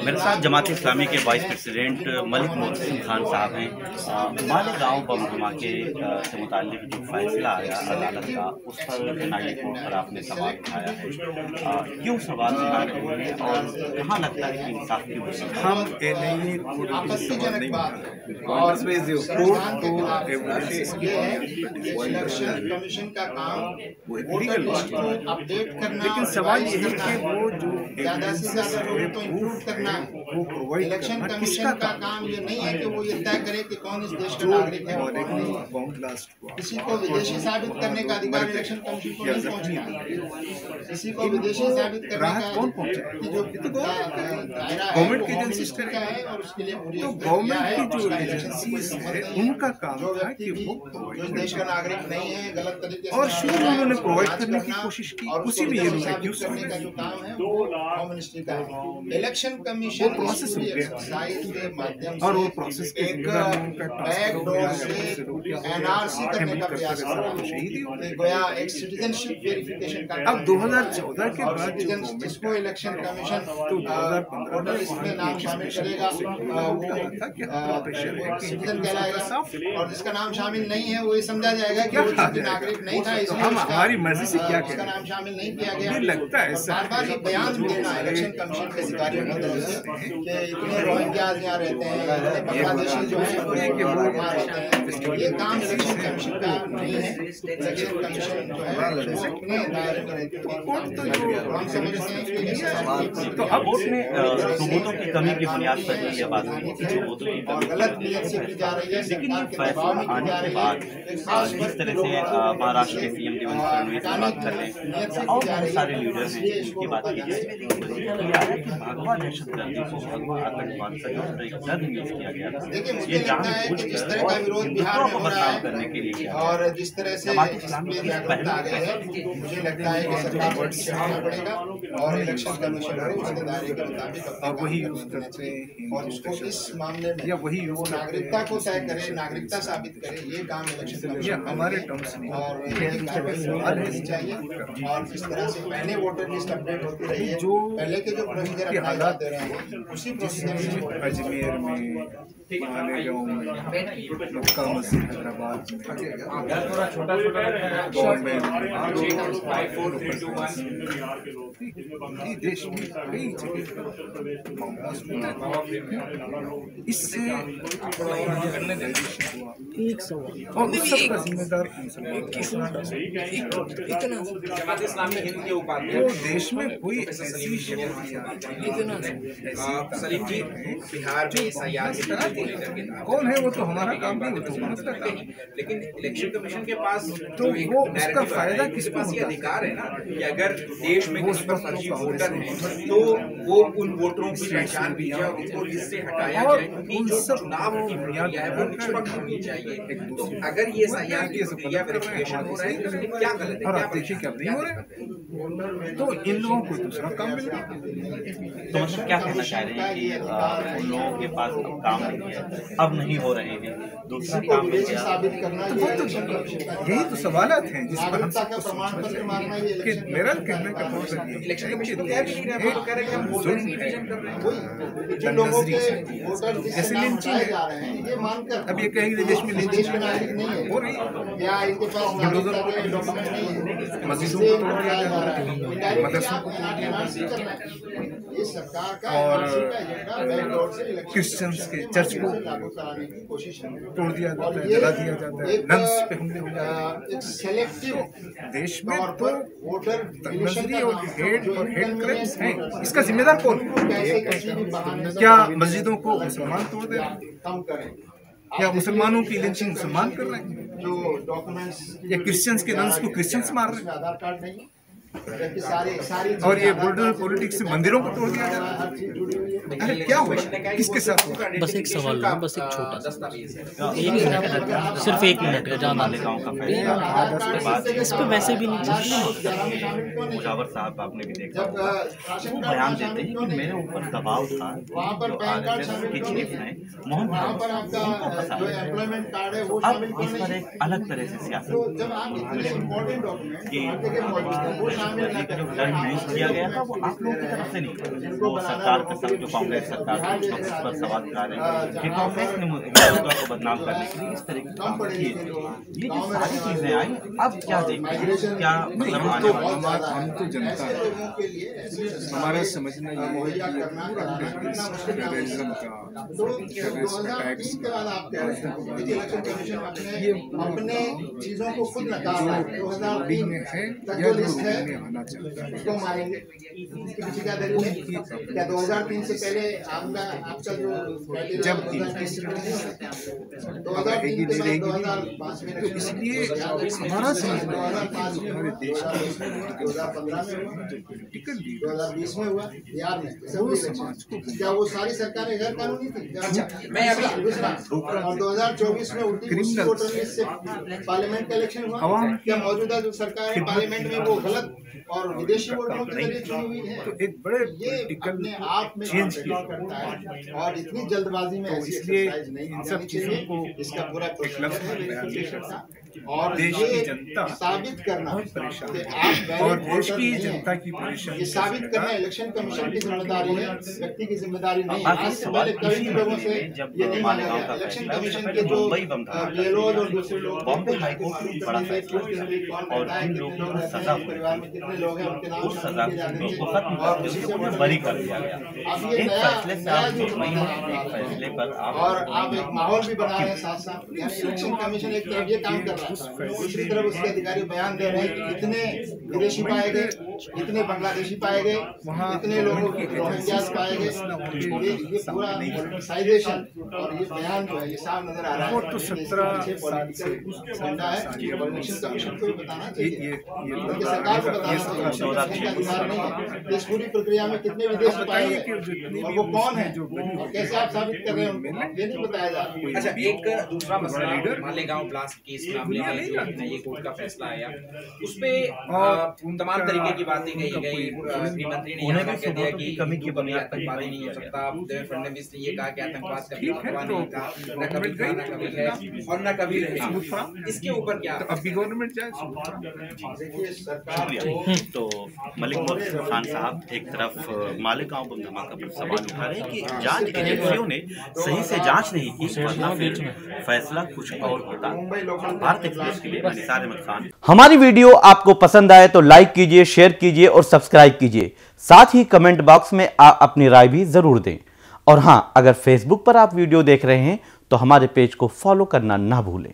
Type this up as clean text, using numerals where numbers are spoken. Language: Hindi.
मेरे साथ जमात इस्लामी के वाइस प्रेसिडेंट मलिक मोहसिन खान साहब हैं। मालेगांव बम धमाके से मुताल्लिक जो फैसला आया अदालत का, उस पर एनआईए कोर्ट पर आपने सवाल उठाया है। क्यों सवाल उठा रहे हैं और कहाँ लगता है कि इंसाफ की वजह हम एनआईए कोर्ट को सवाल नहीं उठा रहे। कोर्ट को एविडेंस कमीशन का काम वो लीगल अपडेट करना, लेकिन सवाल ये है कि वो जो ज्यादा से ज्यादा लोगों को इंक्लूड करना है। वो प्रोवाइड इलेक्शन करना कमीशन किसका का काम ये नहीं है कि वो ये तय करे कि कौन इस देश का नागरिक है। बॉम्ब ब्लास्ट हुआ, किसी को विदेशी साबित करने का अधिकार इलेक्शन कमीशन को नहीं पहुंचना। किसी को विदेशी साबित करने राहत कौन का पहुंचे? कि जो दायरा है गवर्नमेंट वो की होम एजेंसीज मिनिस्टर का है और उसके लिए पूरी तो प्रक्रिया गवर्नमेंट है की और जो उसका इलेक्शन से कोई एजेंसीज संबंध है नहीं है। उनका काम जो था व्यक्ति कि भी वो जो इस देश का नागरिक नहीं है, गलत तरीके से और शुरू में उन्होंने प्रोवाइड जांच करने की करना कोशिश की, और उसी उसको में ये विदेशी लोग साबित एक्यूज करने का जो काम है वो होम मिनिस्ट्री का है। इलेक्शन वो कमीशन प्रोसेस हो गया एक्सरसाइज के माध्यम और वो से प्रोसेस के एक जिम्मेदार उनका ट्रांसफर हो गया बैकडोर से एनआरसी करने का प्रयास कर रहा है। गोया एक सिटीजनशिप वेरिफिकेशन का अब 2014 के बाद जो सिटीजन जिसको इलेक्शन कमीशन तो 2015 वोटर लिस्ट में नाम शामिल करेगा वो सिटीजन कहलाएगा और जिसका नाम शामिल नहीं है वो ये समझा जाएगा कि वो चूंकि नागरिक नहीं था इसलिए हम उसका हमारी मर्जी से क्या उसका करें? नाम शामिल नहीं किया गया। मुझे लगता है ऐसा बार बार ये बयान देना इलेक्शन कमीशन के अधिकारियों की तरफ से कि इतने रोहिंग्याज यहाँ रहते हैं, इतने बांग्लादेशी जो है वो वहाँ रहते हैं, ये काम इलेक्शन कमीशन का नहीं है। इलेक्शन कमीशन जो है वो अपने दायरे में रहती है। हम समझते हैं कि तो अब कोर्ट ने सबूतों की कमी की बुनियाद पर ही यह बात की कि सबूतों की और कमी गलत नियत से की जा रही है। लेकिन ये सरकार के दबाव फैसला में की जा आने के रही बाद है। खास जिस तरह से महाराष्ट्र के सीएम देवेंद्र फडणवीस की बात कर लें और बहुत सारे लीडर हैं जिनकी बात की जाए कि भगवा दहशतगर्दी को भगवा आतंकवाद से जोड़कर एक डर निवेश किया गया था। देखिए मुझे ये लगता है कि जिस तरह का विरोध बिहार में हो रहा है और जिस तरह से इसमें जागरूकता आ गई है, मुझे लगता है कि सरकार को पीछे हटना पड़ेगा और इलेक्शन कमीशन को उसके दायरे के मुताबिक अब वही यूज करते और उसको इस मामले में या वही यूज वो नागरिकता को तय करे, नागरिकता साबित करे, ये काम इलेक्शन ये कमीशन हमारे टर्म्स नहीं और ये सवाल होनी चाहिए। और जिस तरह से पहले वोटर लिस्ट अपडेट होती रही है, जो पहले के जो प्रोसीजर अपनाए जाते रहे हैं उसी प्रोसीजर से अजमेर में, मालेगांव में, मक्का मस्जिद हैदराबाद में, बॉम्बे में, देश में कई जगह बॉम्ब ब्लास्ट हुआ। इससे एक सवाल और उस सब का जिम्मेदार तो देश में कोई ऐसी सलीम जी, बिहार में SIR की तरह को लेकर के कौन है वो तो हमारा काम नहीं, वो तो हुकूमत का काम है। लेकिन इलेक्शन कमीशन के पास तो जो एक वो उसका narrative फायदा है, किसको उसके पास ये होता है? अधिकार है ना कि अगर देश में वो किसी पर उसका फर्जी उसका वोटर उसका है तो वो उन वोटरों की पहचान की जाए और उनको लिस्ट से हटाया और जाए, क्योंकि उन जो सब चुनाव की प्रक्रिया है वो निष्पक्ष होनी चाहिए। तो अगर ये SIR की प्रक्रिया वेरिफिकेशन हो रहा है तो इसमें क्या गलत है? और क्या आप देखिए क्या नहीं हो रहा है, तो इन लोगों को दूसरा काम मिल गया। तो मतलब क्या कहना चाह रहे हैं कि उन लोगों के पास अब काम नहीं है, अब नहीं हो रहे हैं, दूसरा किसी को काम मिल विदेशी गया। साबित करना तो ये वो तो इलेक्शन कमीशन का यही तो सवालात हैं जिस पर हम नागरिकता का प्रमाण पत्र मांगना ये कि इलेक्शन मेरा कहने का मतलब ये इलेक्शन कमीशन तो कह भी नहीं रहा है, वो तो कह रहे हैं कि हम वोटर रिविजन कर रहे हैं। वही जिन लोगों के वोटर लिस्ट से नाम हटाए जा रहे हैं ये मानकर अब ये कहेंगे देश में देश के नागरिक नहीं है हो रही है। या इनके पास नागरिकता के डॉक्यूमेंट नहीं है, मस्जिदों इससे को तोड़ दिया हटाया जा जा रहा रहा है। है, Indirectly मदरसों आप को तोड़ दिया NRC जा कर रहा रहे हैं। ये सरकार का और NRC का एजेंडा बैकडोर से इलेक्शन क्रिश्चियंस के चर्च को लागू कराने की कोशिश है। तोड़ दिया जाता और है, ये जला दिया जाता है, एक, नन्स पे हमले हो जाते हैं। एक सेलेक्टिव देश में तौर तो पर वोटर नजरी और हेड क्राइम्स हैं, इसका जिम्मेदार कौन है? कैसे किसी भी बहाने से क्या मस्जिदों को मुसलमान तोड़ दे रहे हैं? कम करें क्या मुसलमानों की लिंचिंग मुसलमान कर रहे हैं? जो डॉक्यूमेंट्स या क्रिश्चियंस के नन्स को क्रिश्चियंस मार रहे हैं? आधार कार्ड नहीं जबकि सारी और ये बॉर्डर पॉलिटिक्स से मंदिरों को तोड़ दिया जा रहा है। हर चीज जुड़ी हुई है। अरे क्या हुआ, किसके साथ हुआ? बस एक सवाल है, बस एक छोटा सा। दस्तावेज है। एक मिनट, सिर्फ एक मिनट का जाना मालेगांव का फैसला इस पे वैसे भी नहीं मुजावर साहब आपने भी देखा जब होगा, राशन वो कार्ड बयान शामिल देते हैं क्यों कि नहीं मेरे ऊपर दबाव था, वहाँ पर जो पैन कार्ड RSS शामिल के क्यों चीफ नहीं हैं मोहन वहाँ पर भागवत, उनको आपका फंसाया जो गया। एम्प्लॉयमेंट कार्ड है वो अब शामिल क्यों इस पर नहीं? एक अलग तरह से तो सियासत जब आप इतने इम्पोर्टेंट डॉक्यूमेंट कि भारत के मौजूद हैं वो शामिल न का जो करें, डर यूज किया गया था वो आप लोगों की तरफ से नहीं, वो सरकार का सब जो कांग्रेस सरकार के उस वक्त पर सवाल उठा रहे हैं कि कांग्रेस ने मौजूदा को बदनाम करने के लिए इस तरह के काम किए। ये जो सारी चीजें आई, अब क्या देखते हैं, क्या मतलब आने वाला हम तो जनता है, हमारा समझना ये है कि टेररिज्म का, टेररिस्ट अटैक्स ये अपने चीजों को खुद नकार रहा है। 2003 में है तक या जो लिस्ट है में आना चाहता है, उसको मारेंगे। इसके पीछे क्या दलील है? क्या 2003 से पहले आपका जो जब 2003 के बाद 2005 में, तो इसलिए हमारा समझना है कि हमारे देश की 2015 में हुआ, जो पॉलिटिकल लीडर 2020 में हुआ बिहार में, वो समाज को क्या वो सारी सरकारें गैर कानूनी थी? मैं अभी दूसरा, और 2024 में उल्टी वोटर लिस्ट से पार्लियामेंट का इलेक्शन हुआ। क्या मौजूदा जो सरकार है पार्लियामेंट में वो गलत और विदेशी वोटरों के जरिए चुनी हुई है? तो एक बड़े ये पॉलिटिकल अपने आप में चेंज करता है और इतनी जल्दबाजी में ऐसी इसलिए एक्सरसाइज नहीं इन होनी सब चीजों चाहिए। को इसका पूरा एक लफ्ज़ में प्रोसीजर बयान नहीं कर है सकते। और देश ये की जनता साबित करना बहुत परेशान कि है आप वैलिड और देश वोटर की नहीं हैं। जनता की परेशानी ये साबित करना इलेक्शन कमीशन की जिम्मेदारी है, व्यक्ति की जिम्मेदारी नहीं है। आखिरी आज से सवाल पहले कई इसी लोगों से जब ये नहीं माना मालेगांव गया। का इलेक्शन फैसला, कमीशन उससे के जो मुंबई बम धमाका, बेलोज और दूसरे लोग बॉम्बे हाईकोर्ट ने बड़ा फैसला किया और जिन लोगों को सजा हुई, परिवार में कितने लोग हैं उनके नाम उस सजा को खत्म और करके उसी से उनको बरी कर दिया गया। अब ये एक नया फैसले से आप मुतमईन हैं, एक फैसले पर आप और आप एक माहौल भी बना रहे हैं साथ साथ। यानी इलेक्शन कमीशन एक तरफ ये काम कर रहा है, दूसरी तरफ उसके अधिकारी बयान दे रहे हैं कि इतने विदेशी पाए गए, इतने बांग्लादेशी पाए गए, इतने लोगों के रोहिंग्यास पाए गए। ये पूरा पॉलिटिसाइजेशन और ये बयान जो है ये साफ नजर आ रहा है। वो तो 17 साल से झंडा है, इलेक्शन कमीशन को भी बताना चाहिए, ये उनकी सरकार को बताना चाहिए। इलेक्शन का अधिकार नहीं है। इस पूरी प्रक्रिया में कितने विदेशी पाए गए और वो कौन है और कैसे आप साबित कर रहे हैं उनको, ये नहीं बताया जा रहा। अच्छा, एक दूसरा मसला मालेगांव ब्लास्ट केस मामले में जो नई कोर्ट का फैसला आया, उसपे तमाम तरीके की बातें कही गई। गृहमंत्री ने यहाँ कह दिया कि कमी की बुनियाद आतंकवादी नहीं हो सकता। देवेंद्र फडणवीस ने ये कहा कि आतंकवाद कभी अफवाह नहीं था, न कभी था, न कभी है और न कभी रहेगा। इसके ऊपर क्या तो अभी गवर्नमेंट जाए देखिए सरकार तो मलिक मोहसिन खान साहब एक तरफ मालेगांव बम धमाका पर सवाल उठा रहे हैं कि जांच एजेंसियों ने सही से जांच नहीं की, वरना फिर फैसला कुछ और होता। भारत एक्सप्रेस के लिए मैं निसार अहमद खान। हमारी वीडियो आपको पसंद आए तो लाइक कीजिए, शेयर कीजिए और सब्सक्राइब कीजिए। साथ ही कमेंट बॉक्स में आप अपनी राय भी जरूर दें। और हां, अगर फेसबुक पर आप वीडियो देख रहे हैं तो हमारे पेज को फॉलो करना ना भूलें।